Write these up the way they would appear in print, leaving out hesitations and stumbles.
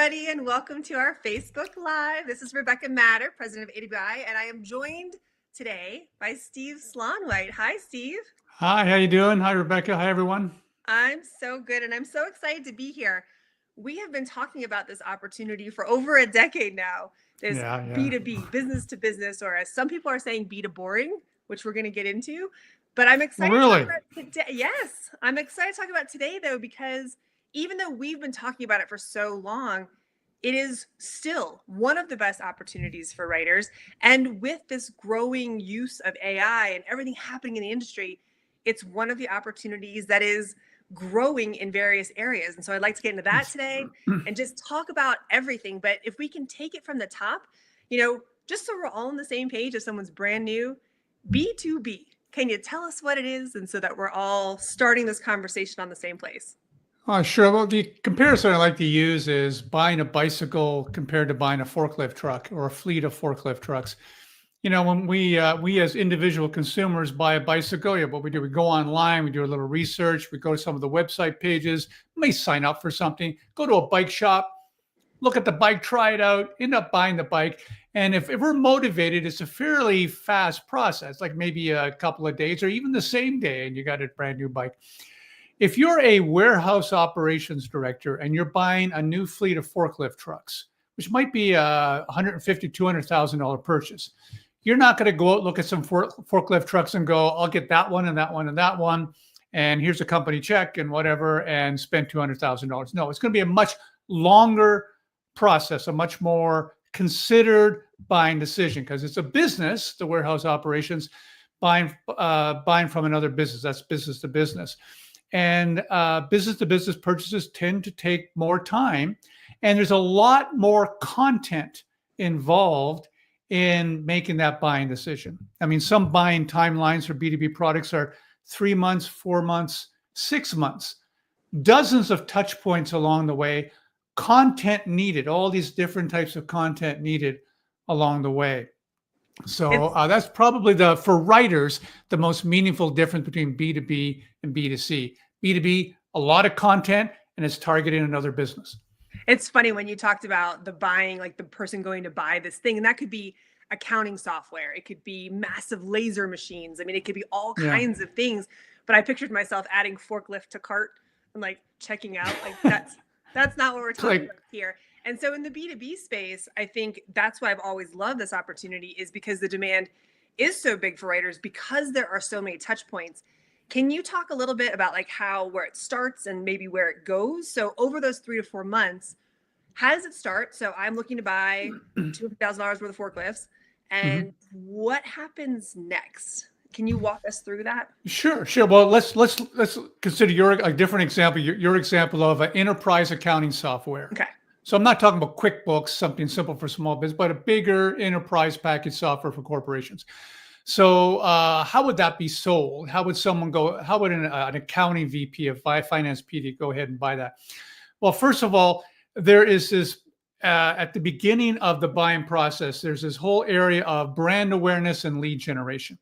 everybody, and welcome to our Facebook Live. This is Rebecca Matter, President of AWAI, and I am joined today by Steve Slaunwhite. Hi, Steve. Hi, how you doing? Hi, Rebecca. Hi, everyone. I'm so good, and I'm so excited to be here. We have been talking about this opportunity for over a decade now. This B2B, business to business, or as some people are saying, B2 boring, which we're going to get into. But I'm excited to talk about today. Yes, I'm excited to talk about today, though, because even though we've been talking about it for so long, it is still one of the best opportunities for writers. And with this growing use of AI and everything happening in the industry, it's one of the opportunities that is growing in various areas. And so I'd like to get into that today and just talk about everything. But if we can take it from the top, just so we're all on the same page, if someone's brand new, B2B, can you tell us what it is? And so that we're all starting this conversation on the same place. Sure. Well, the comparison I like to use is buying a bicycle compared to buying a forklift truck or a fleet of forklift trucks. When we as individual consumers buy a bicycle, what we do, we go online, we do a little research, we go to some of the website pages, may sign up for something, go to a bike shop, look at the bike, try it out, end up buying the bike. And if we're motivated, it's a fairly fast process, like maybe a couple of days or even the same day, and you got a brand new bike. If you're a warehouse operations director and you're buying a new fleet of forklift trucks, which might be a $150,000, $200,000 purchase, you're not going to go out, look at some forklift trucks and go, I'll get that one and that one and that one, and here's a company check and whatever, and spend $200,000. No, it's going to be a much longer process, a much more considered buying decision, because it's a business, the warehouse operations, buying from another business. That's business to business. And business to business purchases tend to take more time, and there's a lot more content involved in making that buying decision. I mean, some buying timelines for B2B products are 3 months, 4 months, 6 months, dozens of touch points along the way, content needed, all these different types of content needed along the way. So that's probably for writers, the most meaningful difference between B2B and B2C. B2B, a lot of content, and it's targeting another business. It's funny when you talked about the buying, like the person going to buy this thing, and that could be accounting software. It could be massive laser machines. I mean, it could be all kinds of things, but I pictured myself adding forklift to cart and like checking out. Like that's not what we're talking about here. And so in the B2B space, I think that's why I've always loved this opportunity, is because the demand is so big for writers because there are so many touch points. Can you talk a little bit about like where it starts and maybe where it goes? So over those 3 to 4 months, how does it start? So I'm looking to buy $200,000 worth of forklifts, and what happens next? Can you walk us through that? Sure. Well, let's consider a different example. Your example of an enterprise accounting software. Okay. So I'm not talking about QuickBooks, something simple for small business, but a bigger enterprise package software for corporations. So how would that be sold? How would an accounting VP of finance PD go ahead and buy that? Well, first of all, there is this, at the beginning of the buying process, there's this whole area of brand awareness and lead generation,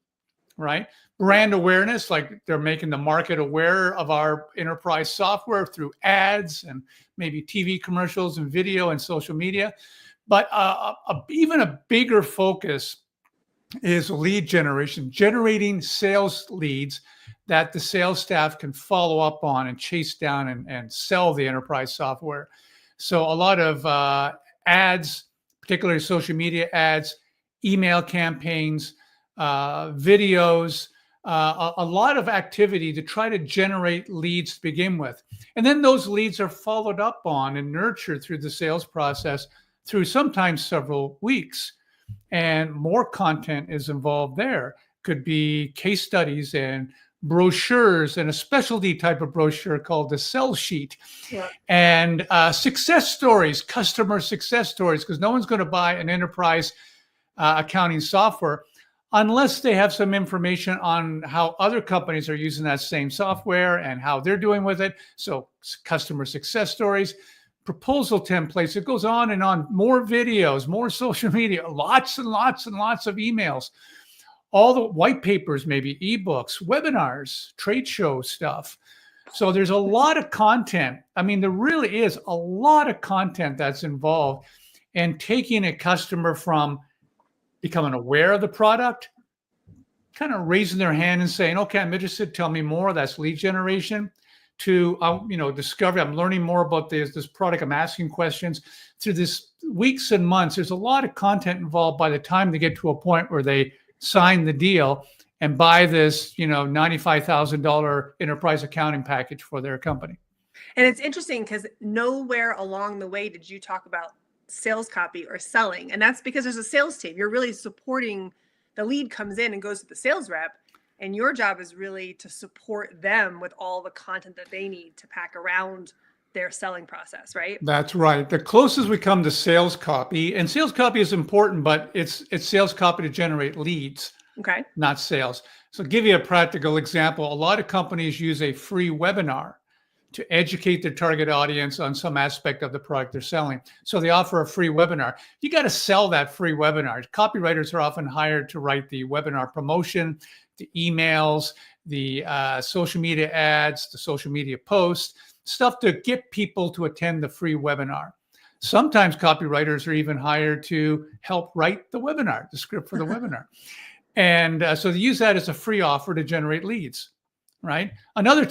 right? Brand awareness, like they're making the market aware of our enterprise software through ads and maybe TV commercials and video and social media. But even a bigger focus is lead generation, generating sales leads that the sales staff can follow up on and chase down and sell the enterprise software. So a lot of ads, particularly social media ads, email campaigns, videos, a lot of activity to try to generate leads to begin with. And then those leads are followed up on and nurtured through the sales process through sometimes several weeks. And more content is involved there. Could be case studies and brochures, and a specialty type of brochure called the sell sheet, and success stories, customer success stories, because no one's going to buy an enterprise accounting software unless they have some information on how other companies are using that same software and how they're doing with it. So customer success stories, proposal templates, it goes on and on, more videos, more social media, lots and lots and lots of emails, all the white papers, maybe ebooks, webinars, trade show stuff, So there's a lot of content. I mean, there really is a lot of content that's involved in taking a customer from becoming aware of the product, kind of raising their hand and saying, okay, I'm interested, tell me more. That's lead generation. To discovery, I'm learning more about this product, I'm asking questions. Through this weeks and months, there's a lot of content involved by the time they get to a point where they sign the deal and buy this $95,000 enterprise accounting package for their company. And it's interesting because nowhere along the way did you talk about sales copy or selling. And that's because there's a sales team. You're really supporting, the lead comes in and goes to the sales rep. And your job is really to support them with all the content that they need to pack around their selling process, right? That's right. The closest we come to sales copy, and sales copy is important, but it's sales copy to generate leads, okay, not sales. So give you a practical example. A lot of companies use a free webinar to educate their target audience on some aspect of the product they're selling. So they offer a free webinar. You got to sell that free webinar. Copywriters are often hired to write the webinar promotion, the emails, the social media ads, the social media posts, stuff to get people to attend the free webinar. Sometimes copywriters are even hired to help write the webinar, the script for the webinar. And so they use that as a free offer to generate leads, right? Another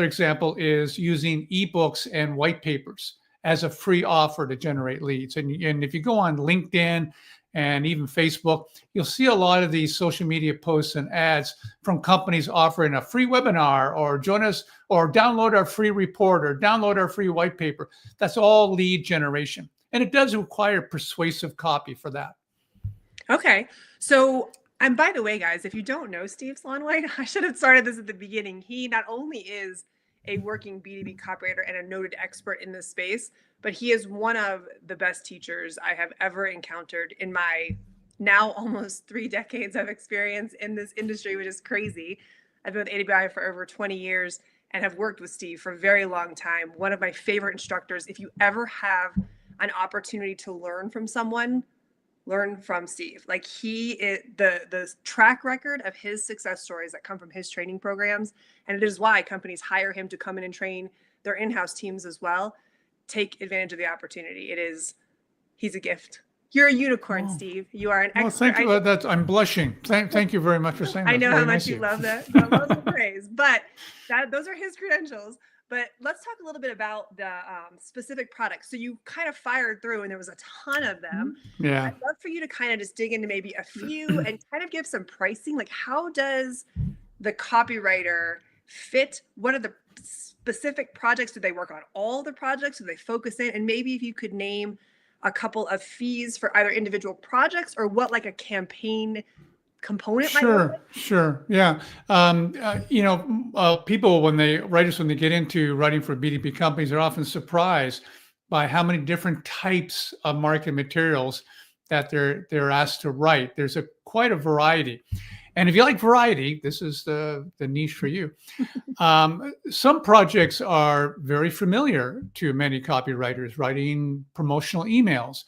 example is using ebooks and white papers as a free offer to generate leads. And if you go on LinkedIn and even Facebook, you'll see a lot of these social media posts and ads from companies offering a free webinar, or join us, or download our free report, or download our free white paper. That's all lead generation. And it does require persuasive copy for that. Okay. So, and by the way, guys, if you don't know Steve Slaunwhite, I should have started this at the beginning. He not only is a working B2B copywriter and a noted expert in this space, but he is one of the best teachers I have ever encountered in my now almost 3 decades of experience in this industry, which is crazy. I've been with AWAI for over 20 years and have worked with Steve for a very long time. One of my favorite instructors. If you ever have an opportunity to learn from someone, learn from Steve. Like, the track record of his success stories that come from his training programs, and it is why companies hire him to come in and train their in-house teams as well. Take advantage of the opportunity. He's a gift. You're a unicorn, Steve. You are an expert. Thank you. I'm blushing. Thank you very much for saying that. I know how much you love that. I love the praise, but those are his credentials. But let's talk a little bit about the specific products. So you kind of fired through, and there was a ton of them. Yeah. I'd love for you to kind of just dig into maybe a few and kind of give some pricing. Like, how does the copywriter fit? What are the specific projects? Do they work on all the projects? Do they focus in? And maybe if you could name a couple of fees for either individual projects or what like a campaign component might look like? Sure. Yeah. People, when they get into writing for B2B companies, they're often surprised by how many different types of marketing materials that they're asked to write. There's quite a variety. And if you like variety, this is the niche for you. Some projects are very familiar to many copywriters: writing promotional emails,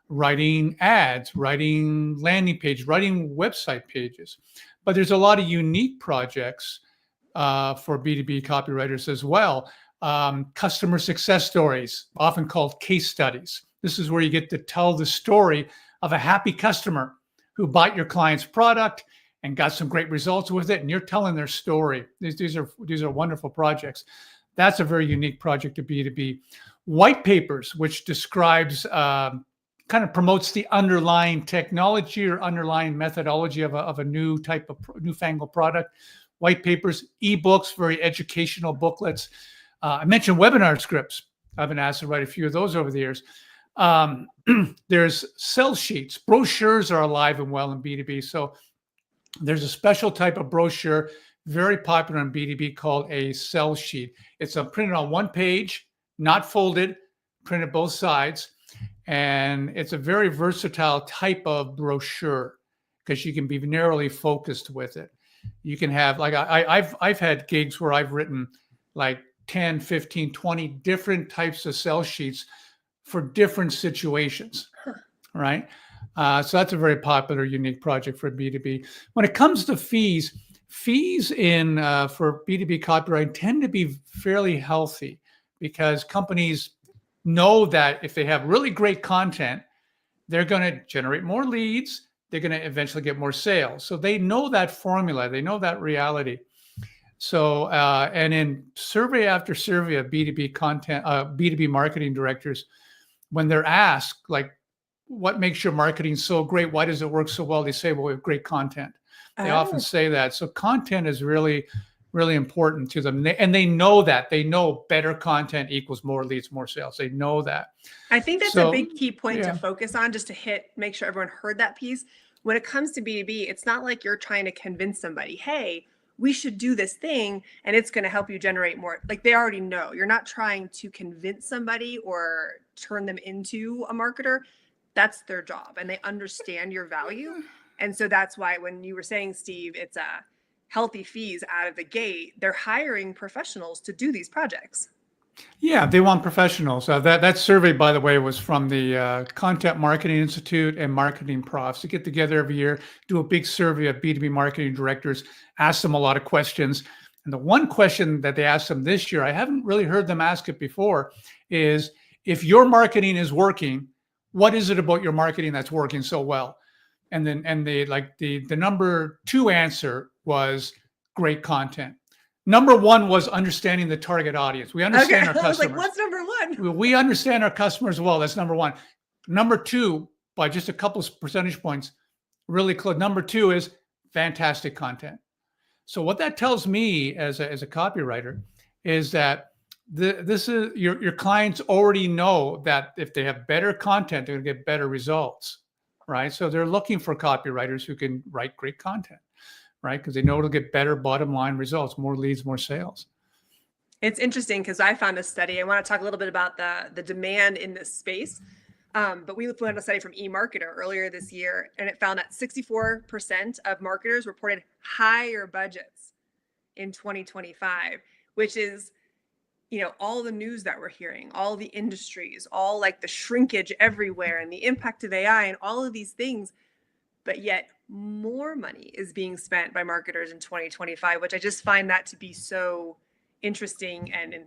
writing ads, writing landing pages, writing website pages. But there's a lot of unique projects for B2B copywriters as well. Customer success stories, often called case studies. This is where you get to tell the story of a happy customer who bought your client's product and got some great results with it, and you're telling their story. These are wonderful projects. That's a very unique project to B2B. White papers, which describes, kind of promotes the underlying technology or underlying methodology of a new type of newfangled product. White papers, ebooks, very educational booklets. I mentioned webinar scripts. I've been asked to write a few of those over the years. There's sell sheets. Brochures are alive and well in B2B. So there's a special type of brochure, very popular in B2B, called a sell sheet. It's printed on one page, not folded, printed both sides. And it's a very versatile type of brochure because you can be narrowly focused with it. You can have, like, I've had gigs where I've written like 10, 15, 20 different types of sell sheets for different situations, right? So that's a very popular, unique project for B2B. When it comes to fees fees in for B2B copyright tend to be fairly healthy because companies know that if they have really great content, they're going to generate more leads. They're going to eventually get more sales. So they know that formula. They know that reality. So, and in survey after survey of B2B content, B2B marketing directors, when they're asked, like, what makes your marketing so great? Why does it work so well? They say, well, we have great content. They often say that. So content is really, really important to them. And they know that. They know better content equals more leads, more sales. They know that. I think that's a big key point to focus on, just to make sure everyone heard that piece. When it comes to B2B, it's not like you're trying to convince somebody, hey, we should do this thing and it's going to help you generate more. Like, they already know. You're not trying to convince somebody or turn them into a marketer. That's their job, and they understand your value. And so that's why when you were saying, Steve, it's healthy fees out of the gate, they're hiring professionals to do these projects. Yeah, they want professionals. That survey, by the way, was from the Content Marketing Institute and Marketing Profs. They get together every year, do a big survey of B2B marketing directors, ask them a lot of questions. And the one question that they asked them this year, I haven't really heard them ask it before, is if your marketing is working, what is it about your marketing that's working so well? And then, the number 2 answer was great content. Number 1 was understanding the target audience. We understand our customers. I was like, what's number 1? We understand our customers well. That's number 1. Number 2, by just a couple of percentage points, really close. Number 2 is fantastic content. So what that tells me as a copywriter is that this is your clients already know that if they have better content, they're going to get better results, right? So they're looking for copywriters who can write great content, right? Because they know it'll get better bottom line results, more leads, more sales. It's interesting because I found a study. I want to talk a little bit about the demand in this space. But we found a study from eMarketer earlier this year, and it found that 64% of marketers reported higher budgets in 2025, which is, all the news that we're hearing, all the industries, all like the shrinkage everywhere and the impact of AI and all of these things. But yet more money is being spent by marketers in 2025, which I just find that to be so interesting. And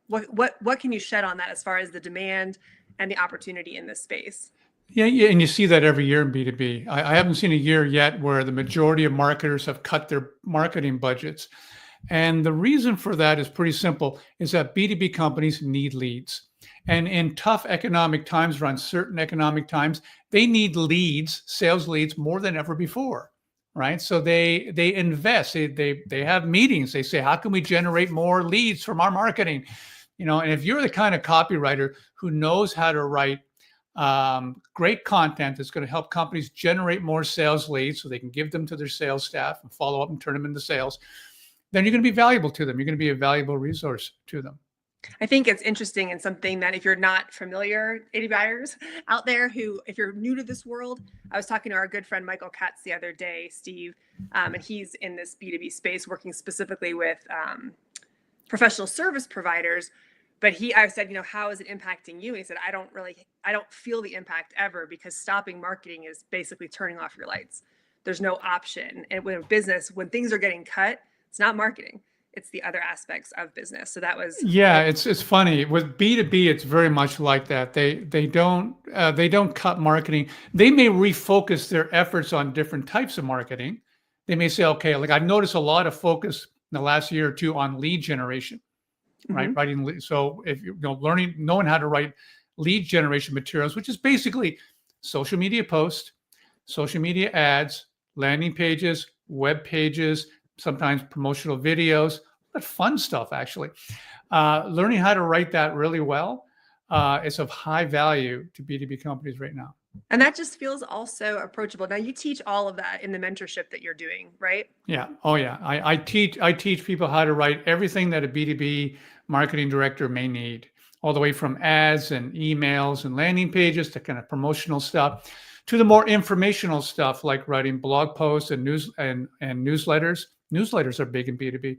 what can you shed on that as far as the demand and the opportunity in this space? Yeah, and you see that every year in B2B. I haven't seen a year yet where the majority of marketers have cut their marketing budgets. And the reason for that is pretty simple, is that B2B companies need leads. And in tough economic times, or uncertain economic times, they need leads, sales leads, more than ever before, right? So they invest, they have meetings. They say, how can we generate more leads from our marketing? And if you're the kind of copywriter who knows how to write great content that's going to help companies generate more sales leads so they can give them to their sales staff and follow up and turn them into sales, then you're going to be valuable to them. You're going to be a valuable resource to them. I think it's interesting and something that if you're not familiar, AD buyers out there if you're new to this world, I was talking to our good friend Michael Katz the other day, Steve, and he's in this B2B space working specifically with professional service providers. But I said, how is it impacting you? And he said, I don't feel the impact ever, because stopping marketing is basically turning off your lights. There's no option. And when things are getting cut, it's not marketing. It's the other aspects of business. So that was it's funny with B2B. It's very much like that. They don't cut marketing. They may refocus their efforts on different types of marketing. They may say, okay, like I've noticed a lot of focus in the last year or two on lead generation, right? Mm-hmm. So if knowing how to write lead generation materials, which is basically social media posts, social media ads, landing pages, web pages, sometimes promotional videos, but fun stuff, actually. Learning how to write that really well is of high value to B2B companies right now. And that just feels also approachable. Now, you teach all of that in the mentorship that you're doing, right? Yeah. Oh, yeah. I teach people how to write everything that a B2B marketing director may need, all the way from ads and emails and landing pages to kind of promotional stuff, to the more informational stuff like writing blog posts and newsletters. Newsletters are big in B2B,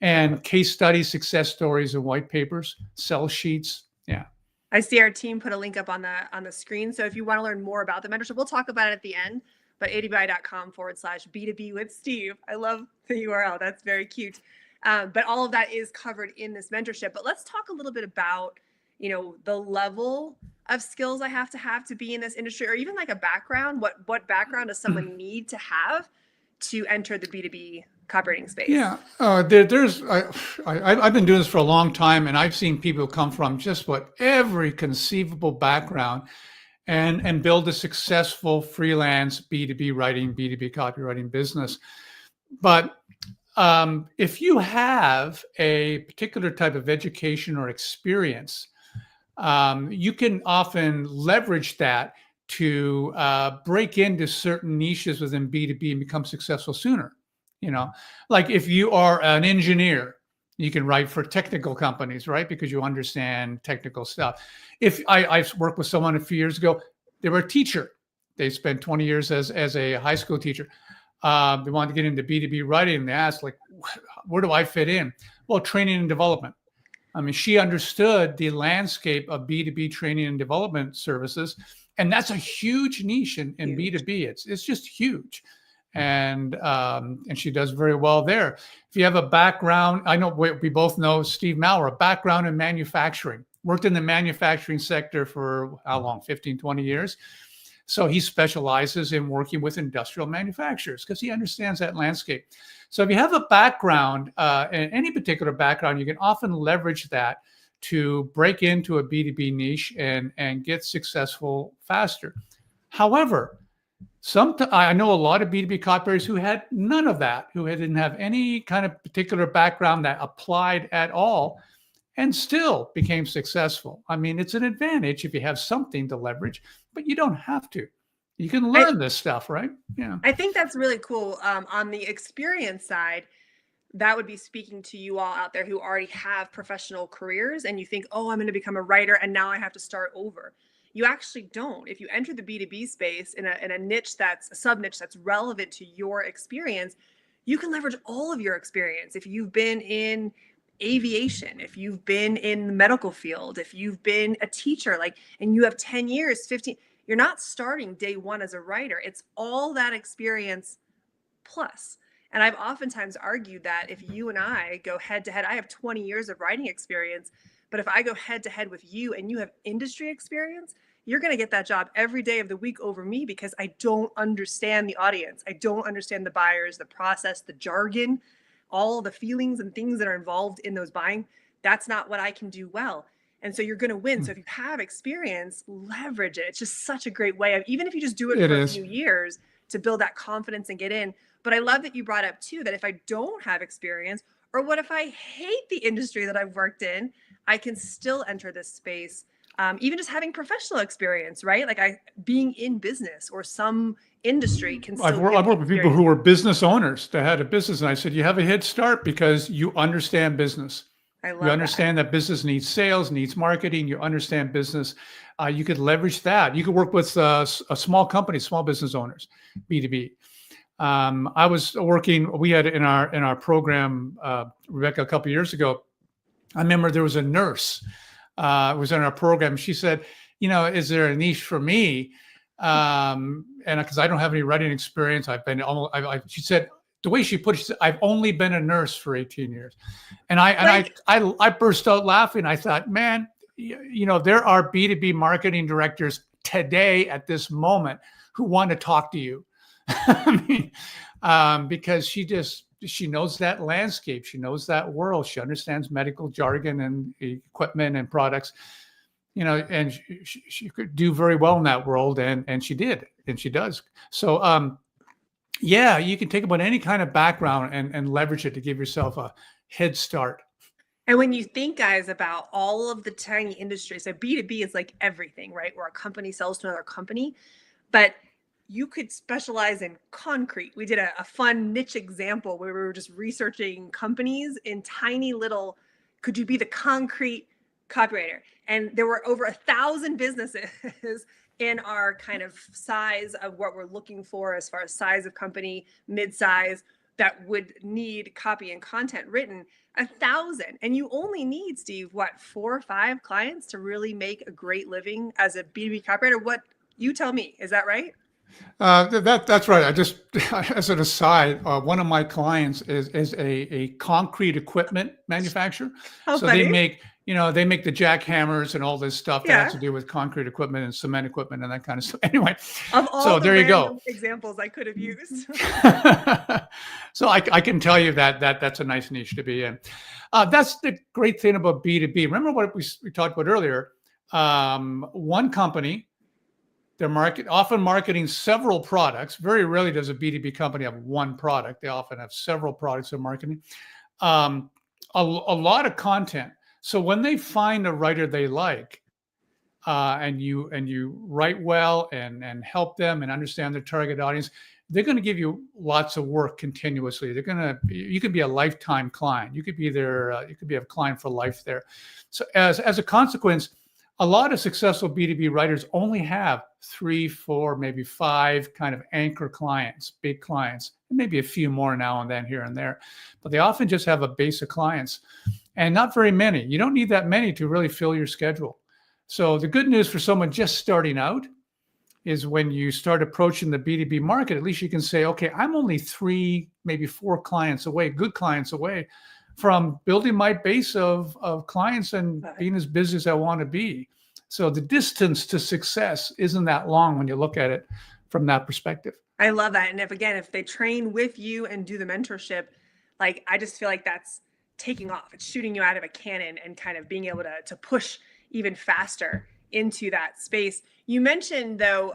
and case studies, success stories, and white papers, sell sheets. Yeah. I see our team put a link up on the screen. So if you want to learn more about the mentorship, we'll talk about it at the end. but AWAI.com/B2B with Steve. I love the URL. That's very cute. But all of that is covered in this mentorship. But let's talk a little bit about, the level of skills I have to be in this industry, or even like a background. What background does someone need to have to enter the B2B copywriting space? Yeah, I've been doing this for a long time, and I've seen people come from just every conceivable background and build a successful freelance B2B writing, B2B copywriting business. But if you have a particular type of education or experience, you can often leverage that to break into certain niches within B2B and become successful sooner. Like if you are an engineer, you can write for technical companies, right? Because you understand technical stuff. If I worked with someone a few years ago, they were a teacher. They spent 20 years as a high school teacher. They wanted to get into B2B writing, and they asked, like, where do I fit in? Well, training and development. I mean, she understood the landscape of B2B training and development services, and that's a huge niche in B2B. It's just huge. And she does very well there. If you have a background, I know we both know Steve Maurer, a background in manufacturing, worked in the manufacturing sector for how long? 15, 20 years. So he specializes in working with industrial manufacturers because he understands that landscape. So if you have a background, in any particular background, you can often leverage that to break into a B2B niche and get successful faster. However, I know a lot of B2B copywriters who had none of that, who didn't have any kind of particular background that applied at all and still became successful. I mean, it's an advantage if you have something to leverage, but you don't have to. You can learn this stuff, right? Yeah. I think that's really cool. On the experience side, that would be speaking to you all out there who already have professional careers and you think, oh, I'm going to become a writer and now I have to start over. You actually don't. If you enter the B2B space in a niche that's a sub niche that's relevant to your experience, you can leverage all of your experience. If you've been in aviation, if you've been in the medical field, if you've been a teacher, and you have 10 years, 15, you're not starting day one as a writer. It's all that experience plus. And I've oftentimes argued that if you and I go head to head, I have 20 years of writing experience, but if I go head to head with you and you have industry experience, you're going to get that job every day of the week over me because I don't understand the audience. I don't understand the buyers, the process, the jargon, all the feelings and things that are involved in those buying. That's not what I can do well. And so you're going to win. So if you have experience, leverage it. It's just such a great way of, even if you just do it for a few years, to build that confidence and get in. But I love that you brought up too, that if I don't have experience, or what if I hate the industry that I've worked in, I can still enter this space. Even just having professional experience, right? Being in business or some industry can still. I've worked with people who were business owners that had a business, and I said, you have a head start because you understand business. You understand that business needs sales, needs marketing. You understand business. You could leverage that. You could work with a small company, small business owners, B2B. I was working. We had in our program, Rebecca, a couple of years ago. I remember there was a nurse. Was in our program. She said, is there a niche for me? And because I don't have any writing experience, she said, the way she put it, she said, I've only been a nurse for 18 years. And I burst out laughing. I thought, man, there are B2B marketing directors today at this moment who want to talk to you. I mean, because she knows that landscape. She knows that world. She understands medical jargon and equipment and products, and she could do very well in that world. And she did, and she does. So, yeah, you can take about any kind of background and leverage it to give yourself a head start. And when you think, guys, about all of the tiny industries, so B2B is like everything, right? Where a company sells to another company, but you could specialize in concrete. We did a fun niche example where we were just researching companies in tiny little, could you be the concrete copywriter? And there were over 1,000 businesses in our kind of size of what we're looking for as far as size of company, mid-size, that would need copy and content written. 1,000. And you only need, Steve, 4 or 5 clients to really make a great living as a B2B copywriter? What, you tell me, is that right? That's right. I just, as an aside, one of my clients is a concrete equipment manufacturer. How So they funny. make, they make the jackhammers and all this stuff that has Yeah. to do with concrete equipment and cement equipment and that kind of stuff. Anyway, Of all so the there you go. random examples I could have used. So I can tell you that's a nice niche to be in. That's the great thing about B2B. Remember what we talked about earlier? One company, they're often marketing several products. Very rarely does a B2B company have one product. They often have several products they're marketing. A lot of content. So when they find a writer they like, and you write well and help them and understand their target audience, they're going to give you lots of work continuously. You could be a lifetime client. You could be you could be a client for life there. So as a consequence, a lot of successful B2B writers only have 3, 4, maybe 5 kind of anchor clients, big clients, and maybe a few more now and then here and there. But they often just have a base of clients and not very many. You don't need that many to really fill your schedule. So the good news for someone just starting out is when you start approaching the B2B market, at least you can say, okay, I'm only 3, maybe 4 clients away, good clients away from building my base of clients and being as busy as I want to be. So the distance to success isn't that long when you look at it from that perspective. I love that. And if they train with you and do the mentorship, like, I just feel like that's taking off. It's shooting you out of a cannon and kind of being able to push even faster into that space. You mentioned, though,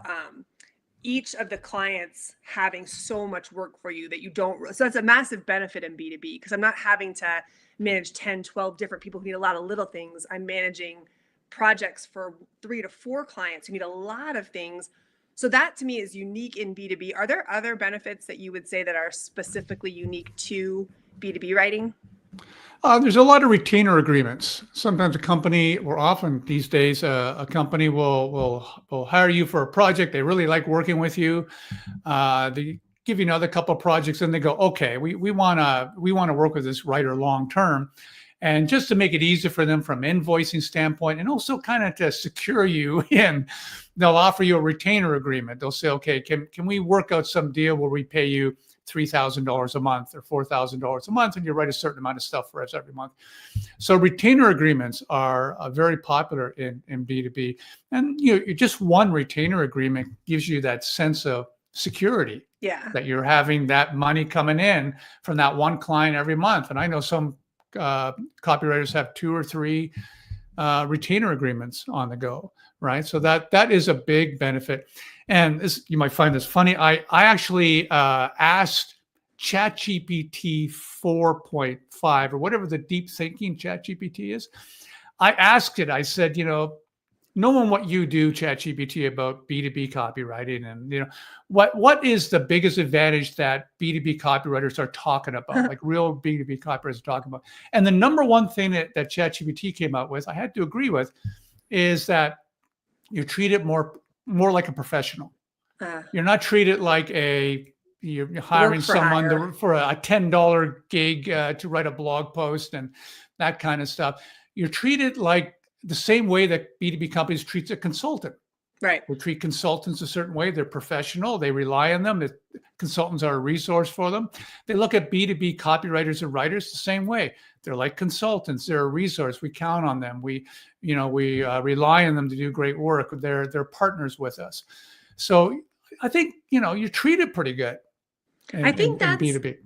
each of the clients having so much work for you that you don't. So that's a massive benefit in B2B, because I'm not having to manage 10, 12 different people who need a lot of little things. I'm managing projects for 3 to 4 clients who need a lot of things. So that to me is unique in B2B. Are there other benefits that you would say that are specifically unique to B2B writing? There's a lot of retainer agreements. Sometimes a company, or often these days, a company will hire you for a project. They really like working with you. They give you another couple of projects, and they go, okay, we want to work with this writer long term. And just to make it easier for them from invoicing standpoint, and also kind of to secure you in, they'll offer you a retainer agreement. They'll say, okay, can we work out some deal where we pay you $3,000 a month or $4,000 a month, and you write a certain amount of stuff for us every month. So retainer agreements are very popular in B2B. And just one retainer agreement gives you that sense of security. Yeah. That you're having that money coming in from that one client every month. And I know some copywriters have 2 or 3 retainer agreements on the go, right? So that is a big benefit. And this, you might find this funny. I actually asked ChatGPT 4.5 or whatever the deep thinking ChatGPT is. I asked it. I said, knowing what you do, ChatGPT, about B2B copywriting, and what is the biggest advantage that B2B copywriters are talking about, like real B2B copywriters are talking about. And the number one thing that ChatGPT came out with, I had to agree with, is that you treat it more like a professional. You're not treated like you're hiring someone for a $10 gig to write a blog post and that kind of stuff. You're treated like the same way that B2B companies treat a consultant. Right. They treat consultants a certain way. They're professional. They rely on them. The consultants are a resource for them. They look at B2B copywriters and writers the same way. They're like consultants. They're a resource. We count on them. We rely on them to do great work. They're partners with us. So I think, you're treated pretty good in B2B.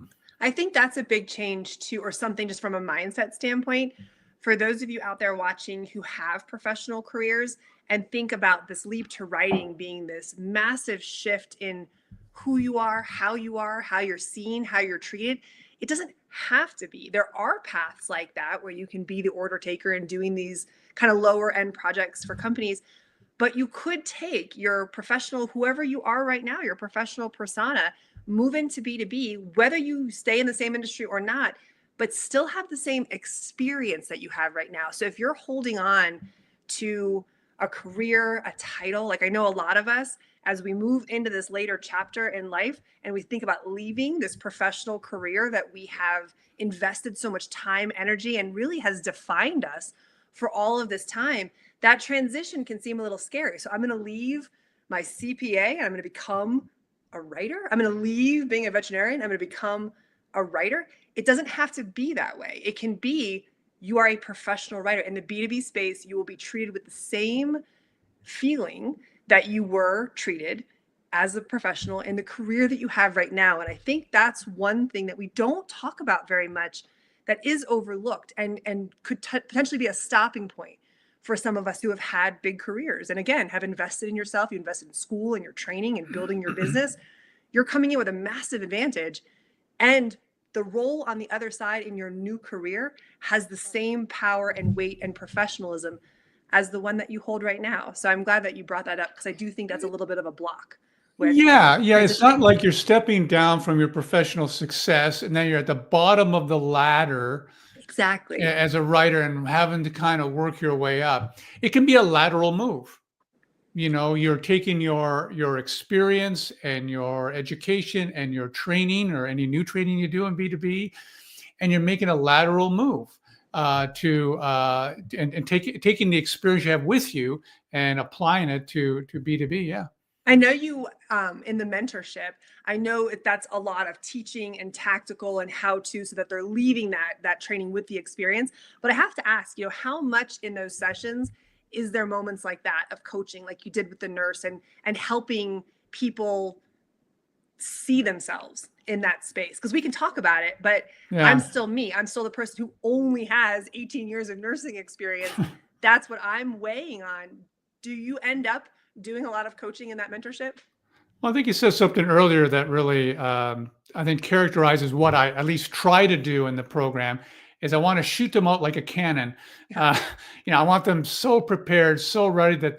I think that's a big change too, or something just from a mindset standpoint. For those of you out there watching who have professional careers and think about this leap to writing being this massive shift in who you are, how you're seen, how you're treated, it doesn't have to be. There are paths like that where you can be the order taker and doing these kind of lower end projects for companies. But you could take your professional, whoever you are right now, your professional persona, move into B2B, whether you stay in the same industry or not, but still have the same experience that you have right now. So if you're holding on to a career, a title, like I know a lot of us, as we move into this later chapter in life and we think about leaving this professional career that we have invested so much time, energy, and really has defined us for all of this time, that transition can seem a little scary. So I'm going to leave my CPA and I'm going to become a writer. I'm going to leave being a veterinarian. I'm going to become a writer. It doesn't have to be that way. It can be you are a professional writer. In the B2B space, you will be treated with the same feeling that you were treated as a professional in the career that you have right now. And I think that's one thing that we don't talk about very much that is overlooked and could potentially be a stopping point for some of us who have had big careers and again have invested in yourself. You invested in school and your training and building your business. You're coming in with a massive advantage, and the role on the other side in your new career has the same power and weight and professionalism as the one that you hold right now. So I'm glad that you brought that up, because I do think that's a little bit of a block. Yeah. It's not like you're stepping down from your professional success and then you're at the bottom of the ladder. Exactly. As a writer and having to kind of work your way up. It can be a lateral move. You're taking your experience and your education and your training or any new training you do in B2B, and you're making a lateral move taking the experience you have with you and applying it to B2B. Yeah. I know you in the mentorship, I know that's a lot of teaching and tactical and how to, so that they're leaving that training with the experience. But I have to ask, how much in those sessions is there moments like that of coaching, like you did with the nurse, and helping people see themselves in that space? Because we can talk about it, but I'm still me. I'm still the person who only has 18 years of nursing experience. That's what I'm weighing on. Do you end up doing a lot of coaching in that mentorship? Well, I think you said something earlier that really, I think, characterizes what I at least try to do in the program. Is I want to shoot them out like a cannon. I want them so prepared, so ready that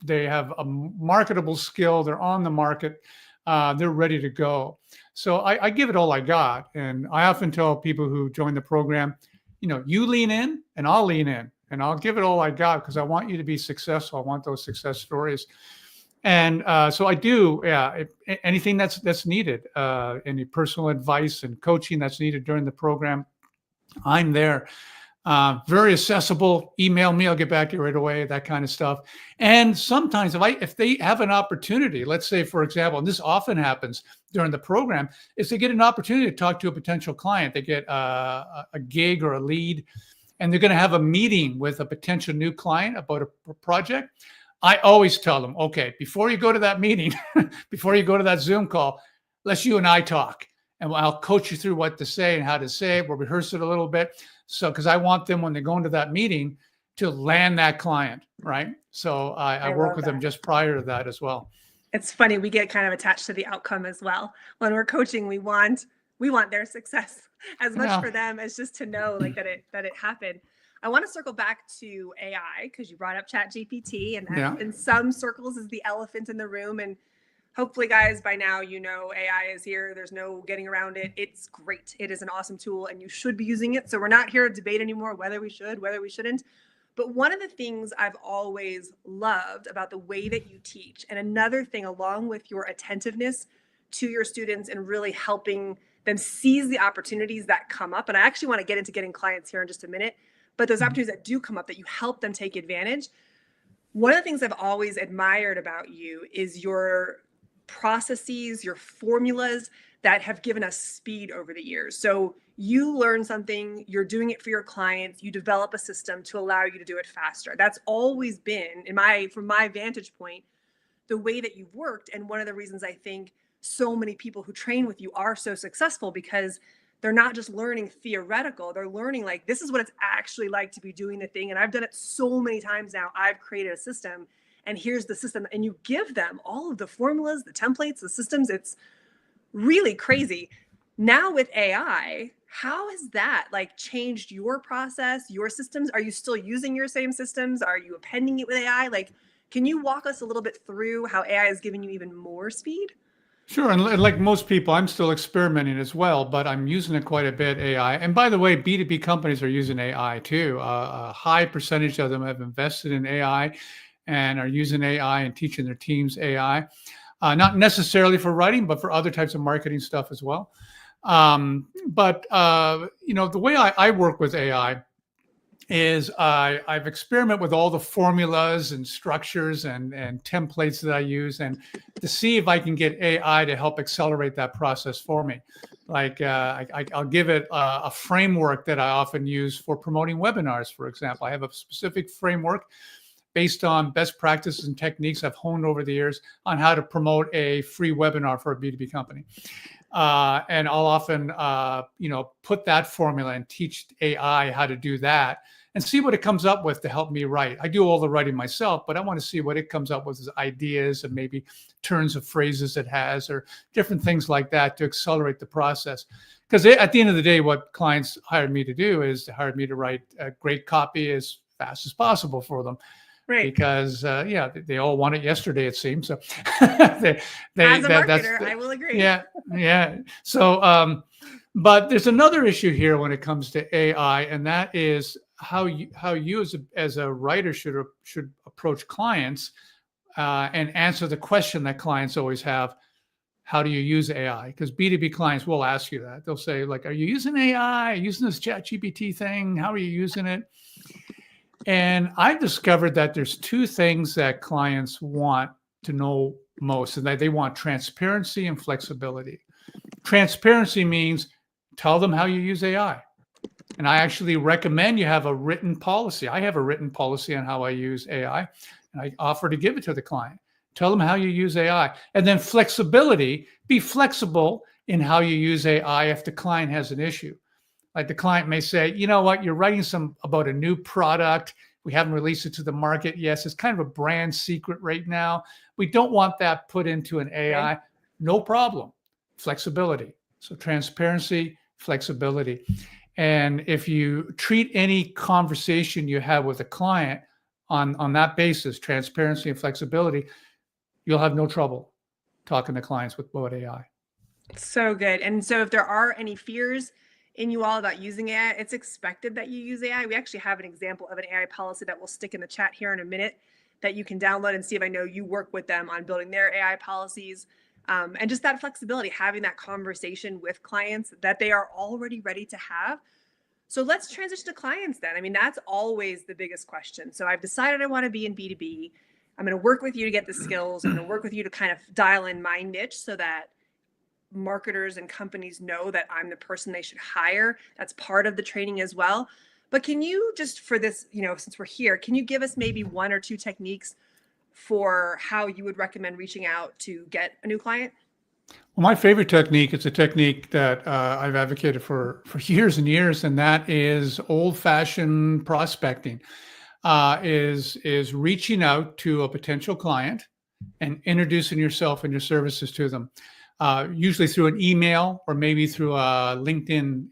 they have a marketable skill. They're on the market. They're ready to go. So I give it all I got, and I often tell people who join the program, you lean in, and I'll lean in. And I'll give it all I got because I want you to be successful. I want those success stories. And so I do, anything that's needed, any personal advice and coaching that's needed during the program, I'm there. Very accessible. Email me, I'll get back to you right away, that kind of stuff. And sometimes if they have an opportunity, let's say, for example, and this often happens during the program, is they get an opportunity to talk to a potential client. They get a gig or a lead, and they're going to have a meeting with a potential new client about a project. I always tell them, okay, before you go to that meeting, before you go to that Zoom call, let's you and I talk, and I'll coach you through what to say and how to say it. We'll rehearse it a little bit. So, because I want them, when they go into that meeting, to land that client, right? So I work with them just prior to that as well. It's funny, we get kind of attached to the outcome as well. When we're coaching, we want their success as much for them as just to know that it happened. I want to circle back to AI, because you brought up ChatGPT, and that in some circles is the elephant in the room. And hopefully, guys, by now, AI is here. There's no getting around it. It's great. It is an awesome tool, and you should be using it. So we're not here to debate anymore whether we should, whether we shouldn't. But one of the things I've always loved about the way that you teach, and another thing along with your attentiveness to your students and really helping them seize the opportunities that come up. And I actually want to get into getting clients here in just a minute, but those opportunities that do come up, that you help them take advantage. One of the things I've always admired about you is your processes, your formulas that have given us speed over the years. So you learn something, you're doing it for your clients, you develop a system to allow you to do it faster. That's always been, from my vantage point, the way that you've worked. And one of the reasons I think so many people who train with you are so successful, because they're not just learning theoretical, they're learning this is what it's actually like to be doing the thing. And I've done it so many times now. I've created a system, and here's the system. And you give them all of the formulas, the templates, the systems. It's really crazy. Now with AI, how has that changed your process, your systems? Are you still using your same systems? Are you appending it with AI? Can you walk us a little bit through how AI is giving you even more speed? Sure. And like most people, I'm still experimenting as well, but I'm using it quite a bit, AI. And by the way, B2B companies are using AI too. A high percentage of them have invested in AI and are using AI and teaching their teams AI. Not necessarily for writing, but for other types of marketing stuff as well. The way I work with AI is I've experimented with all the formulas and structures and templates that I use, and to see if I can get AI to help accelerate that process for me. Like I'll give it a framework that I often use for promoting webinars, for example. I have a specific framework based on best practices and techniques I've honed over the years on how to promote a free webinar for a B2B company. And I'll often, put that formula and teach AI how to do that and see what it comes up with to help me write. I do all the writing myself, but I want to see what it comes up with as ideas and maybe turns of phrases it has or different things like that to accelerate the process. Because at the end of the day, what clients hired me to do is to hire me to write a great copy as fast as possible for them. Right. Because they all want it yesterday, it seems. So as a marketer, I will agree. Yeah. So, but there's another issue here when it comes to AI, and that is how you as a writer should approach clients and answer the question that clients always have: how do you use AI? Because B2B clients will ask you that. They'll say, like, "Are you using AI? Are you using this ChatGPT thing? How are you using it?" And I've discovered that there's two things that clients want to know most, and that they want transparency and flexibility. Transparency means tell them how you use AI. And I actually recommend you have a written policy. I have a written policy on how I use AI, and I offer to give it to the client. Tell them how you use AI. And then flexibility, be flexible in how you use AI if the client has an issue. Like the client may say, you know what, you're writing about a new product. We haven't released it to the market. Yes, it's kind of a brand secret right now. We don't want that put into an AI. Okay. No problem. Flexibility. So transparency, flexibility. And if you treat any conversation you have with a client on that basis, transparency and flexibility, you'll have no trouble talking to clients about AI. So good. And so if there are any fears in you all about using AI, it's expected that you use AI. We actually have an example of an AI policy that we'll stick in the chat here in a minute that you can download and see if I know you work with them on building their AI policies. And just that flexibility, having that conversation with clients that they are already ready to have. So let's transition to clients then. I mean, that's always the biggest question. So I've decided I want to be in B2B. I'm going to work with you to get the skills. I'm going to work with you to kind of dial in my niche so that marketers and companies know that I'm the person they should hire. That's part of the training as well. But can you just, for this, since we're here, can you give us maybe one or two techniques for how you would recommend reaching out to get a new client? Well, my favorite technique is a technique that I've advocated for years and years, and that is old-fashioned prospecting. Is reaching out to a potential client and introducing yourself and your services to them. Usually through an email or maybe through a LinkedIn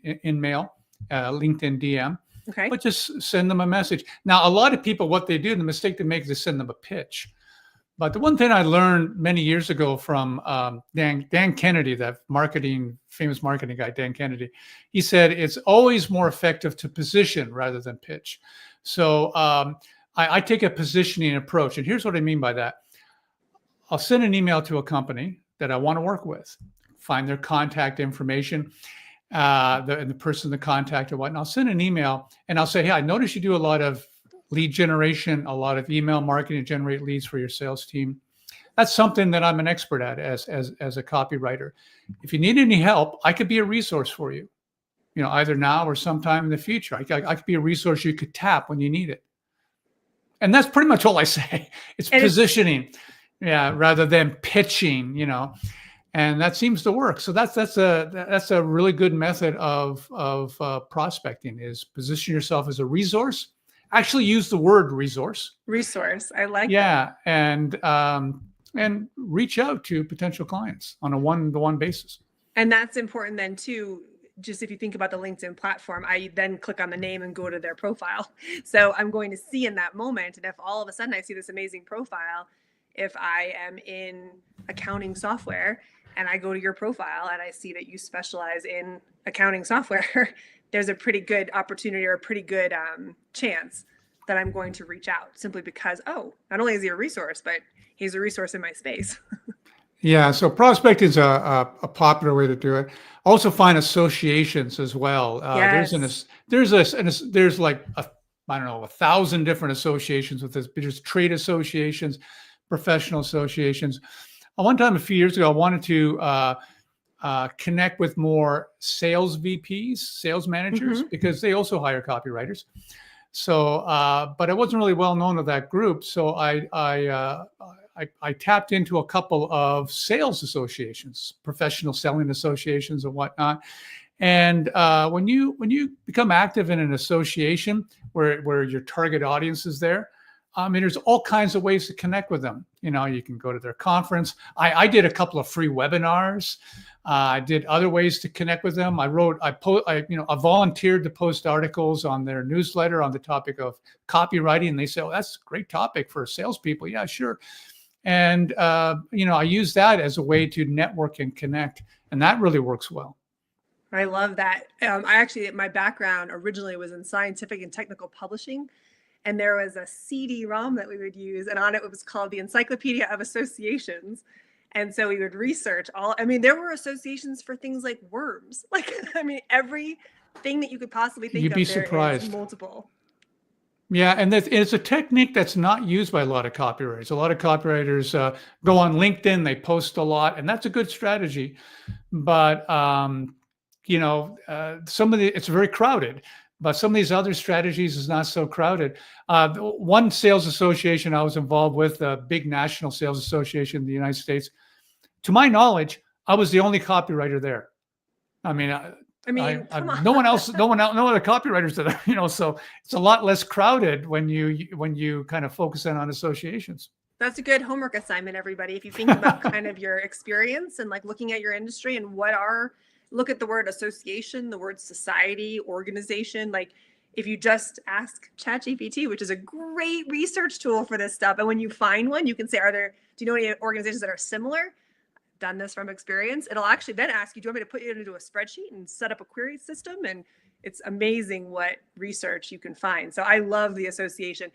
LinkedIn DM. Okay. But just send them a message. Now, a lot of people, what they do, the mistake they make is they send them a pitch. But the one thing I learned many years ago from Dan Kennedy, that famous marketing guy, Dan Kennedy, he said it's always more effective to position rather than pitch. So I take a positioning approach. And here's what I mean by that. I'll send an email to a company that I want to work with, find their contact information, the person to contact or whatnot. I'll send an email and I'll say, hey, I noticed you do a lot of lead generation, a lot of email marketing to generate leads for your sales team. That's something that I'm an expert at as a copywriter. If you need any help, I could be a resource for you, either now or sometime in the future. I could be a resource you could tap when you need it. And that's pretty much all I say. It's positioning. Yeah, rather than pitching, and that seems to work. So that's a really good method of prospecting, is position yourself as a resource. Actually, use the word resource. Resource, I like that. Yeah, and reach out to potential clients on a one-to-one basis. And that's important then too. Just if you think about the LinkedIn platform, I then click on the name and go to their profile. So I'm going to see in that moment, and if all of a sudden I see this amazing profile. If I am in accounting software and I go to your profile and I see that you specialize in accounting software, there's a pretty good opportunity or a pretty good chance that I'm going to reach out simply because, not only is he a resource, but he's a resource in my space. Yeah, so prospecting is a popular way to do it. Also find associations as well. Yes. There's like I don't know, 1,000 different associations with this. There's trade associations, professional associations. One time a few years ago, I wanted to connect with more sales VPs, sales managers, because they also hire copywriters. So, but I wasn't really well known to that group. So I tapped into a couple of sales associations, professional selling associations and whatnot. And when you become active in an association where your target audience is there, I mean, there's all kinds of ways to connect with them. You know, you can go to their conference. I did a couple of free webinars. I did other ways to connect with them. I volunteered to post articles on their newsletter on the topic of copywriting. And they say, "Oh, that's a great topic for salespeople." Yeah, sure. And I use that as a way to network and connect, and that really works well. I love that. My background originally was in scientific and technical publishing. And there was a CD-ROM that we would use, and on it was called the Encyclopedia of Associations. And so we would research there were associations for things like worms. Everything that you could possibly think of. You'd be surprised. Multiple. Yeah, and it's a technique that's not used by a lot of copywriters. A lot of copywriters go on LinkedIn, they post a lot, and that's a good strategy. But it's very crowded. But some of these other strategies is not so crowded. One sales association I was involved with, a big national sales association in the United States, to my knowledge, I was the only copywriter there. No one else, no other copywriters there. So it's a lot less crowded when you kind of focus in on associations. That's a good homework assignment, everybody. If you think about kind of your experience and like looking at your industry and look at the word association, the word society, organization. Like if you just ask ChatGPT, which is a great research tool for this stuff. And when you find one, you can say, do you know any organizations that are similar? Done this from experience. It'll actually then ask you, do you want me to put it into a spreadsheet and set up a query system? And it's amazing what research you can find. So I love the association.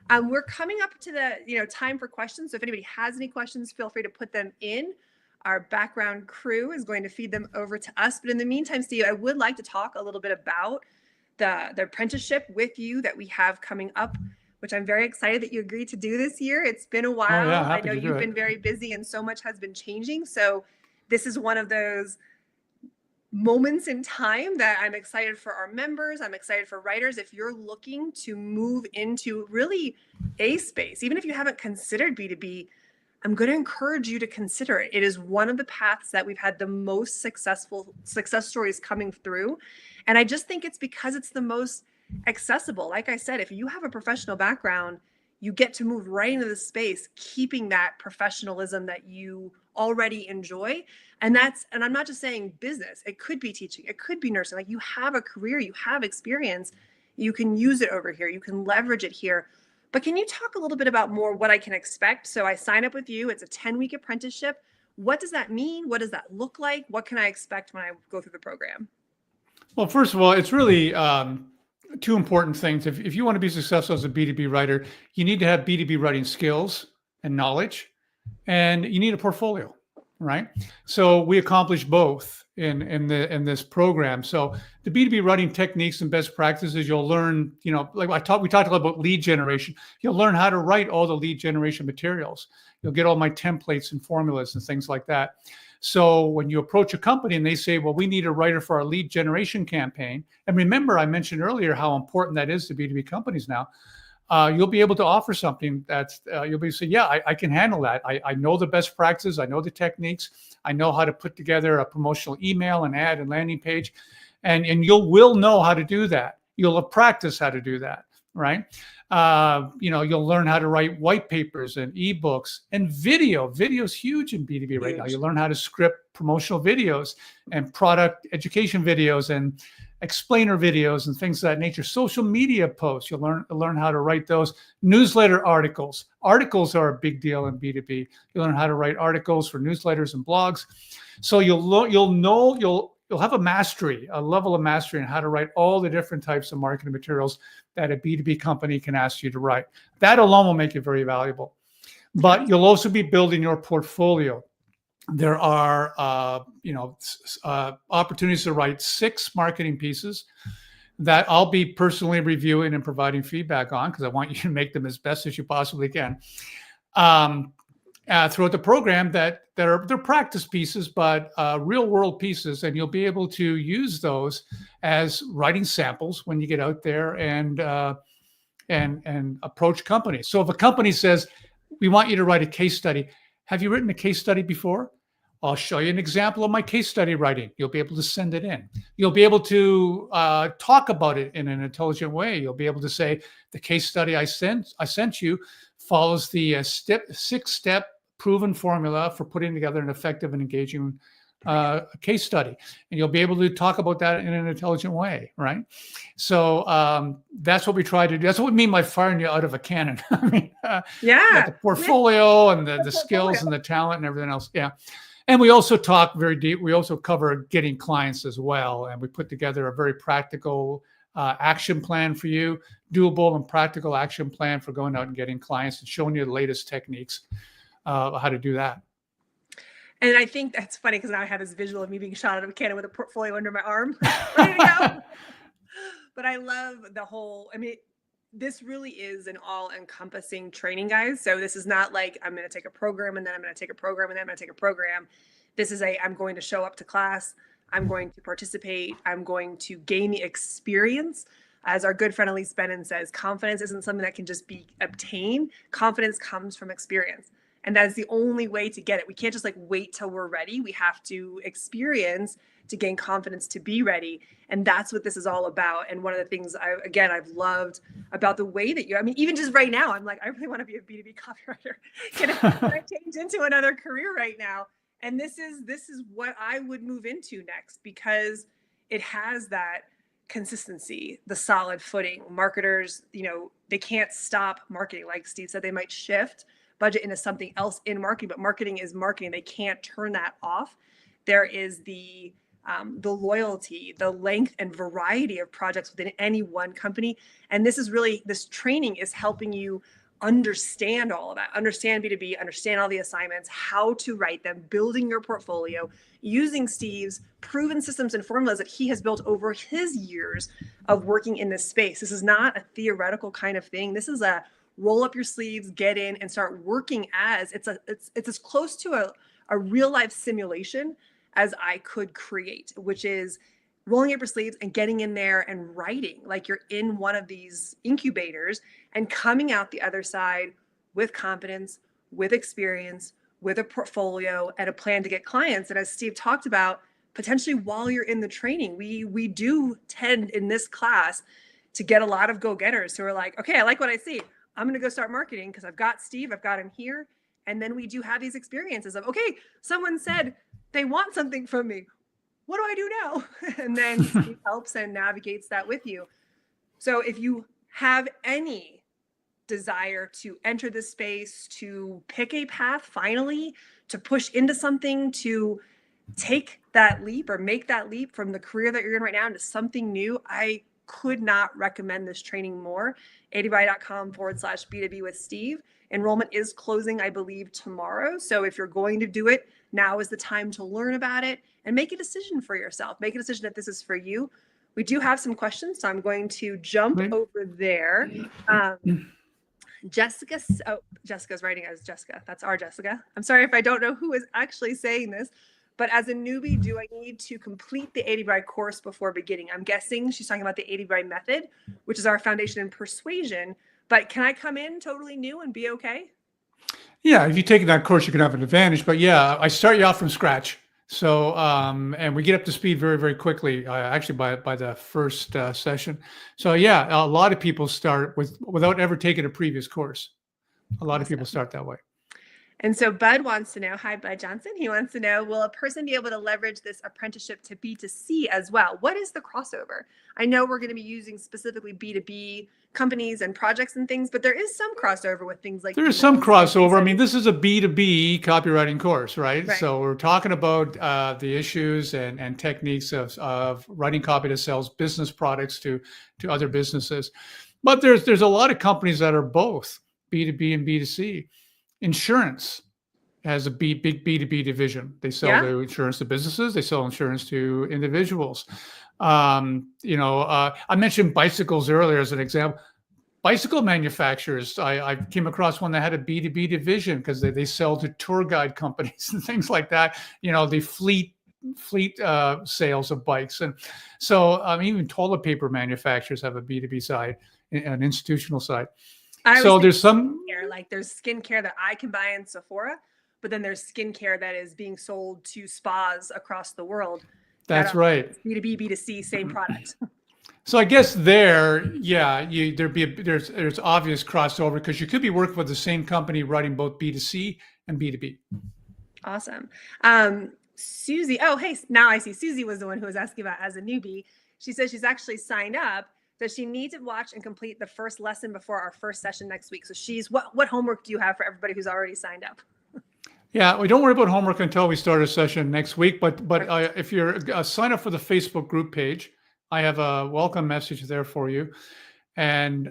We're coming up to the time for questions. So if anybody has any questions, feel free to put them in. Our background crew is going to feed them over to us. But in the meantime, Steve, I would like to talk a little bit about the apprenticeship with you that we have coming up, which I'm very excited that you agreed to do this year. It's been a while. Oh, yeah, I know you've been very busy and so much has been changing. So this is one of those moments in time that I'm excited for our members. I'm excited for writers. If you're looking to move into really a space, even if you haven't considered B2B, I'm going to encourage you to consider it. It is one of the paths that we've had the most success stories coming through. And I just think it's because it's the most accessible. Like I said, if you have a professional background, you get to move right into the space, keeping that professionalism that you already enjoy. And I'm not just saying business. It could be teaching. It could be nursing. Like you have a career, you have experience. You can use it over here. You can leverage it here. But can you talk a little bit about more what I can expect? So I sign up with you. It's a 10-week apprenticeship. What does that mean? What does that look like? What can I expect when I go through the program? Well, first of all, it's really two important things. If you want to be successful as a B2B writer, you need to have B2B writing skills and knowledge, and you need a portfolio, right? So we accomplish both in this program. So the B2B writing techniques and best practices, you'll learn, like we talked a lot about lead generation. You'll learn how to write all the lead generation materials. You'll get all my templates and formulas and things like that. So when you approach a company and they say, well, we need a writer for our lead generation campaign. And remember, I mentioned earlier how important that is to B2B companies now. You'll be able to offer something that's, you'll be able to say, yeah, I can handle that. I know the best practices. I know the techniques. I know how to put together a promotional email and ad and landing page. And will know how to do that. You'll have practiced how to do that, right? You'll learn how to write white papers and ebooks and video. Video is huge in B2B right now. You learn how to script promotional videos and product education videos and explainer videos and things of that nature. Social media posts, you'll learn how to write those. Newsletter articles. Articles are a big deal in B2B. You'll learn how to write articles for newsletters and blogs. So you'll have a level of mastery in how to write all the different types of marketing materials that a B2B company can ask you to write. That alone will make it very valuable. But you'll also be building your portfolio. There are, opportunities to write 6 marketing pieces. that I'll be personally reviewing and providing feedback on, because I want you to make them as best as you possibly can. Throughout the program, they're practice pieces, but real world pieces, and you'll be able to use those as writing samples when you get out there and approach companies. So if a company says, we want you to write a case study, have you written a case study before? I'll show you an example of my case study writing. You'll be able to send it in. You'll be able to talk about it in an intelligent way. You'll be able to say, the case study I sent you follows the 6-step proven formula for putting together an effective and engaging case study. And you'll be able to talk about that in an intelligent way, right? So that's what we try to do. That's what we mean by firing you out of a cannon. I mean, the portfolio and the skills and the talent and everything else. Yeah. And we also talk very deep. We also cover getting clients as well. And we put together a very practical action plan for you, doable and practical action plan for going out and getting clients and showing you the latest techniques how to do that. And I think that's funny because now I have this visual of me being shot out of a cannon with a portfolio under my arm, ready to go. But I love the whole, I mean, this really is an all-encompassing training, guys. So this is not like I'm going to take a program and then I'm going to take a program and then I'm going to take a program. This is I'm going to show up to class. I'm going to participate. I'm going to gain the experience. As our good friend Elise Bennon says, confidence isn't something that can just be obtained. Confidence comes from experience. And that's the only way to get it. We can't just like wait till we're ready. We have to experience to gain confidence to be ready. And that's what this is all about. And one of the things I've loved about the way that I mean, even just right now, I'm like, I really want to be a B2B copywriter. Can I change into another career right now? And this is what I would move into next, because it has that consistency, the solid footing. Marketers, they can't stop marketing. Like Steve said, they might shift budget into something else in marketing, but marketing is marketing. They can't turn that off. There is the loyalty, the length and variety of projects within any one company. And this training is helping you understand all of that, understand B2B, understand all the assignments, how to write them, building your portfolio, using Steve's proven systems and formulas that he has built over his years of working in this space. This is not a theoretical kind of thing. This is a roll up your sleeves, get in and start working it's as close to a real life simulation as I could create, which is rolling up your sleeves and getting in there and writing like you're in one of these incubators and coming out the other side with confidence, with experience, with a portfolio and a plan to get clients. And as Steve talked about, potentially while you're in the training, we do tend in this class to get a lot of go-getters who are like, okay, I like what I see. I'm going to go start marketing because I've got Steve, I've got him here. And then we do have these experiences of, okay, someone said they want something from me. What do I do now? And then Steve helps and navigates that with you. So if you have any desire to enter this space, to pick a path finally, to push into something, to take that leap or make that leap from the career that you're in right now into something new, I could not recommend this training more. AWAI.com/B2B with Steve. Enrollment is closing, I believe, tomorrow. So if you're going to do it, now is the time to learn about it and make a decision for yourself. Make a decision if this is for you. We do have some questions, so I'm going to jump over there. Jessica's writing as Jessica. That's our Jessica. I'm sorry if I don't know who is actually saying this, but as a newbie, do I need to complete the AWAI course before beginning? I'm guessing she's talking about the AWAI method, which is our foundation in persuasion. But can I come in totally new and be okay? Yeah, if you take that course, you can have an advantage. But yeah, I start you off from scratch. So, and we get up to speed very, very quickly, actually by the first session. So yeah, a lot of people start without ever taking a previous course. A lot of people start that way. And so Bud wants to know, hi, Bud Johnson. He wants to know, will a person be able to leverage this apprenticeship to B2C as well? What is the crossover? I know we're going to be using specifically B2B companies and projects and things, but there is some crossover with things like— There is some crossover. I mean, this is a B2B copywriting course, right? So we're talking about the issues and techniques of writing copy that sells business products to other businesses. But there's a lot of companies that are both B2B and B2C. Insurance has a big B2B division. They sell Yeah. the insurance to businesses. They sell insurance to individuals. I mentioned bicycles earlier as an example. Bicycle manufacturers, I came across one that had a B2B division because they sell to tour guide companies and things like that. The fleet sales of bikes. And so even toilet paper manufacturers have a B2B side, an institutional side. So there's some skincare, like there's skincare that I can buy in Sephora, but then there's skincare that is being sold to spas across the world. That's right. B2B, B2C, same product. So I guess there's obvious crossover because you could be working with the same company writing both B2C and B2B. Awesome. Susie, oh, hey, now I see Susie was the one who was asking about as a newbie. She says she's actually signed up. Does she need to watch and complete the first lesson before our first session next week? So what homework do you have for everybody who's already signed up? Yeah, we don't worry about homework until we start a session next week. But if you're sign up for the Facebook group page, I have a welcome message there for you. And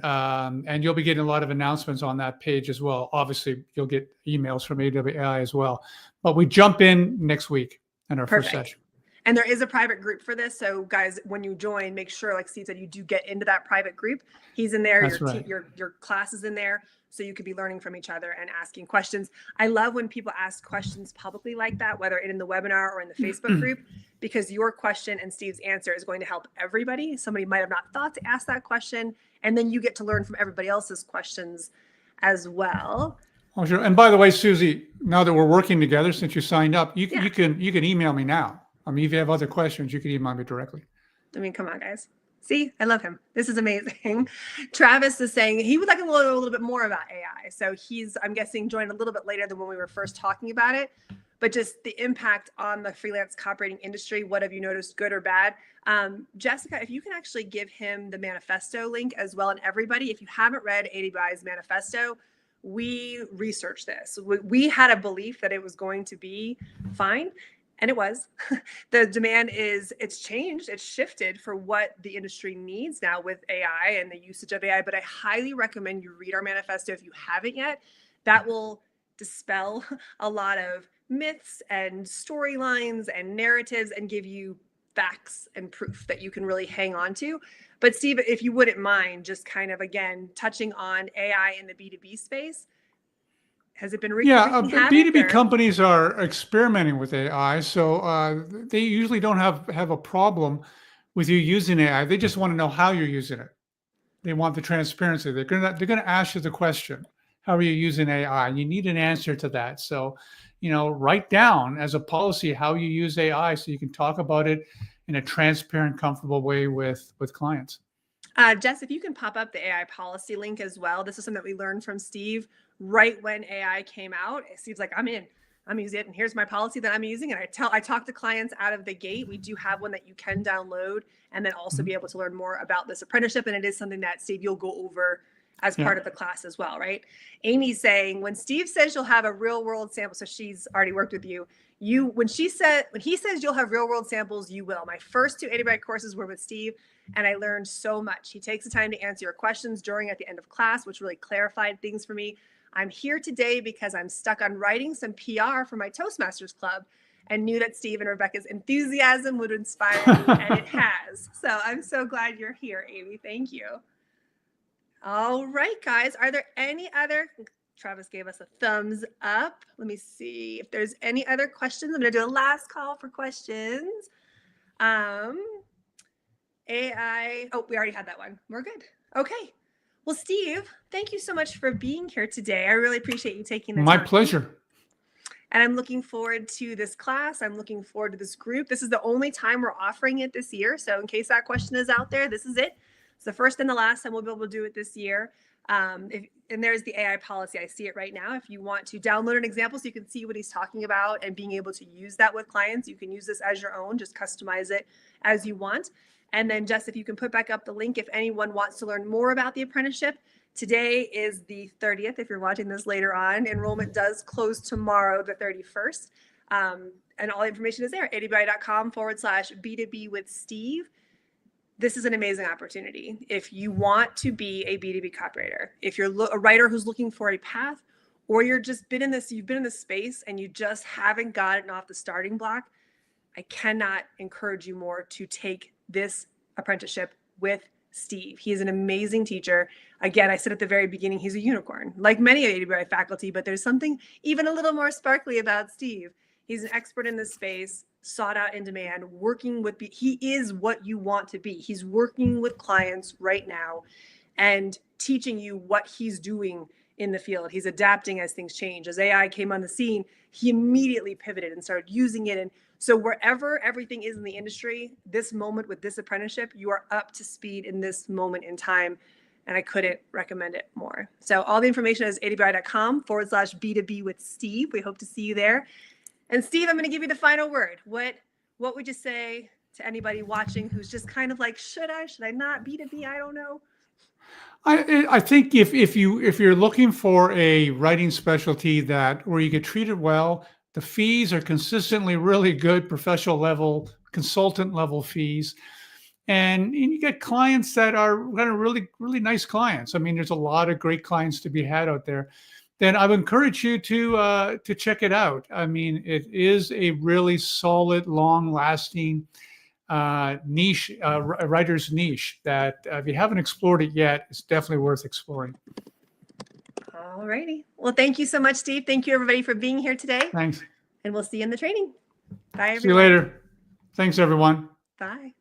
you'll be getting a lot of announcements on that page as well. Obviously, you'll get emails from AWAI as well. But we jump in next week in our first session. And there is a private group for this. So guys, when you join, make sure, like Steve said, you do get into that private group. He's in there, your class is in there. So you could be learning from each other and asking questions. I love when people ask questions publicly like that, whether in the webinar or in the Facebook group, because your question and Steve's answer is going to help everybody. Somebody might have not thought to ask that question. And then you get to learn from everybody else's questions as well. Oh, sure. And by the way, Susie, now that we're working together, since you signed up, you can email me now. I mean, if you have other questions, you can email me directly. I mean, come on, guys. See, I love him. This is amazing. Travis is saying he would like to know a little bit more about AI. So he's, I'm guessing, joined a little bit later than when we were first talking about it, but just the impact on the freelance copywriting industry. What have you noticed, good or bad? Jessica, if you can actually give him the manifesto link as well. And everybody, if you haven't read AWAI's manifesto, we researched this. We had a belief that it was going to be fine. And it was. The demand it's changed, it's shifted for what the industry needs now with AI and the usage of AI. But I highly recommend you read our manifesto if you haven't yet. That will dispel a lot of myths and storylines and narratives and give you facts and proof that you can really hang on to. But Steve, if you wouldn't mind just kind of, again, touching on AI in the B2B space. Has it been B2B companies are experimenting with AI, so they usually don't have a problem with you using AI. They just want to know how you're using it. They want the transparency. They're gonna ask you the question, how are you using AI? And you need an answer to that. So, write down as a policy how you use AI so you can talk about it in a transparent, comfortable way with clients. Jess, if you can pop up the AI policy link as well. This is something that we learned from Steve right when AI came out. Steve's like, I'm in, I'm using it. And here's my policy that I'm using. And I talk to clients out of the gate. We do have one that you can download and then also be able to learn more about this apprenticeship. And it is something that, Steve, you'll go over as part of the class as well, right? Amy's saying, when Steve says you'll have a real world sample, so she's already worked with you. When he says you'll have real world samples, you will. My first 2 AWAI courses were with Steve, and I learned so much. He takes the time to answer your questions at the end of class, which really clarified things for me. I'm here today because I'm stuck on writing some PR for my Toastmasters club and knew that Steve and Rebecca's enthusiasm would inspire me, and it has. So I'm so glad you're here, Amy. Thank you. All right, guys. Are there any other? Travis gave us a thumbs up. Let me see if there's any other questions. I'm going to do a last call for questions. AI. Oh, we already had that one. We're good. Okay. Well, Steve, thank you so much for being here today. I really appreciate you taking the time. My pleasure. And I'm looking forward to this class. I'm looking forward to this group. This is the only time we're offering it this year. So in case that question is out there, this is it. It's the first and the last time we'll be able to do it this year. And there's the AI policy. I see it right now. If you want to download an example so you can see what he's talking about and being able to use that with clients, you can use this as your own. Just customize it as you want. And then Jess, if you can put back up the link, if anyone wants to learn more about the apprenticeship, today is the 30th. If you're watching this later on, enrollment does close tomorrow, the 31st. And all the information is there, AWAI.com/B2B with Steve. This is an amazing opportunity. If you want to be a B2B copywriter, if you're a writer who's looking for a path, or you've been in this space and you just haven't gotten off the starting block, I cannot encourage you more to take this apprenticeship with Steve. He is an amazing teacher. Again, I said at the very beginning, he's a unicorn, like many AWI faculty, but there's something even a little more sparkly about Steve. He's an expert in this space, sought out in demand, working with, he is what you want to be. He's working with clients right now and teaching you what he's doing in the field. He's adapting as things change. As AI came on the scene, he immediately pivoted and started using it. And so wherever everything is in the industry, this moment with this apprenticeship, you are up to speed in this moment in time. And I couldn't recommend it more. So all the information is awi.com/B2B with Steve. We hope to see you there. And Steve, I'm going to give you the final word. What would you say to anybody watching who's just kind of like, should I not, B2B? I don't know. I think if you're looking for a writing specialty where you get treated well, the fees are consistently really good, professional level, consultant level fees, and you get clients that are kind of really, really nice clients. I mean, there's a lot of great clients to be had out there. Then I would encourage you to check it out. I mean, it is a really solid, long-lasting niche, writer's niche that if you haven't explored it yet, it's definitely worth exploring. All righty. Well, thank you so much, Steve. Thank you, everybody, for being here today. Thanks. And we'll see you in the training. Bye, everyone. See you later. Thanks, everyone. Bye.